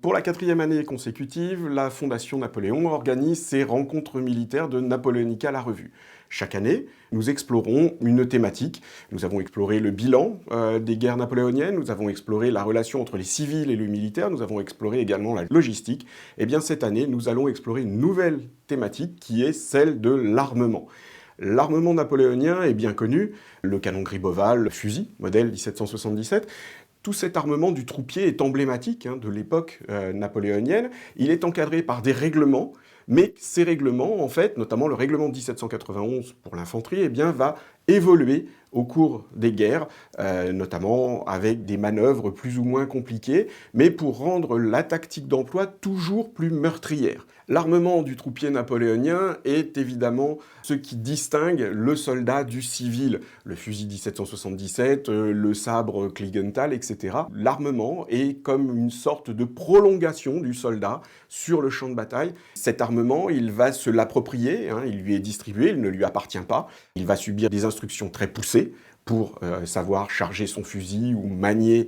Pour la 4e année consécutive, la Fondation Napoléon organise ses rencontres militaires de Napoleonica la revue. Chaque année, nous explorons une thématique. Nous avons exploré le bilan des guerres napoléoniennes, nous avons exploré la relation entre les civils et le militaire, nous avons exploré également la logistique. Et bien cette année, nous allons explorer une nouvelle thématique qui est celle de l'armement. L'armement napoléonien est bien connu, le canon Gribeauval, le fusil, modèle 1777. Tout cet armement du troupier est emblématique de l'époque napoléonienne. Il est encadré par des règlements, mais ces règlements, en fait, notamment le règlement de 1791 pour l'infanterie, eh bien, va évoluer au cours des guerres, notamment avec des manœuvres plus ou moins compliquées, mais pour rendre la tactique d'emploi toujours plus meurtrière. L'armement du troupier napoléonien est évidemment ce qui distingue le soldat du civil. Le fusil 1777, le sabre Kligenthal, etc. L'armement est comme une sorte de prolongation du soldat sur le champ de bataille. Cet armement, il va se l'approprier, il lui est distribué, il ne lui appartient pas. Il va subir des instructions très poussées pour savoir charger son fusil ou manier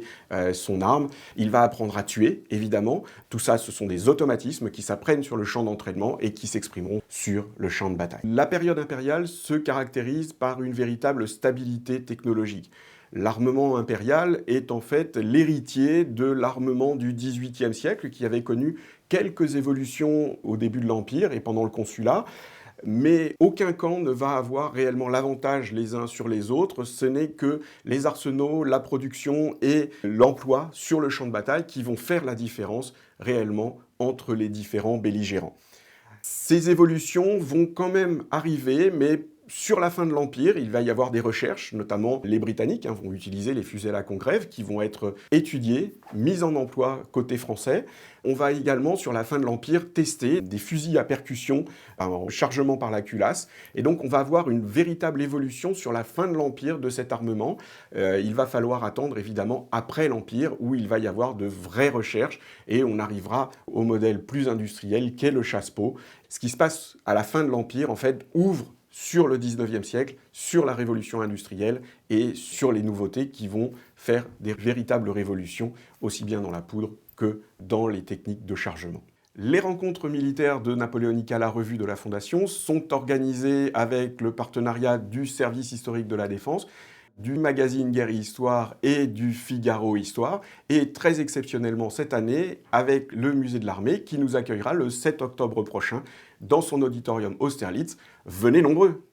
son arme. Il va apprendre à tuer, évidemment. Tout ça, ce sont des automatismes qui s'apprennent sur le champ d'entraînement et qui s'exprimeront sur le champ de bataille. La période impériale se caractérise par une véritable stabilité technologique. L'armement impérial est en fait l'héritier de l'armement du XVIIIe siècle qui avait connu quelques évolutions au début de l'Empire et pendant le Consulat. Mais aucun camp ne va avoir réellement l'avantage les uns sur les autres, ce n'est que les arsenaux, la production et l'emploi sur le champ de bataille qui vont faire la différence réellement entre les différents belligérants. Ces évolutions vont quand même arriver, mais sur la fin de l'Empire, il va y avoir des recherches, notamment les Britanniques vont utiliser les fusils à la Congrève qui vont être étudiées, mises en emploi côté français. On va également, sur la fin de l'Empire, tester des fusils à percussion en chargement par la culasse. Et donc, on va avoir une véritable évolution sur la fin de l'Empire de cet armement. Il va falloir attendre, évidemment, après l'Empire, où il va y avoir de vraies recherches et on arrivera au modèle plus industriel qu'est le chasse-peau. Ce qui se passe à la fin de l'Empire, en fait, ouvre sur le 19e siècle, sur la révolution industrielle et sur les nouveautés qui vont faire des véritables révolutions, aussi bien dans la poudre que dans les techniques de chargement. Les rencontres militaires de Napoléonica la revue de la Fondation sont organisées avec le partenariat du service historique de la Défense, du magazine Guerre et Histoire et du Figaro Histoire, et très exceptionnellement cette année avec le musée de l'armée qui nous accueillera le 7 octobre prochain dans son auditorium Austerlitz. Venez nombreux!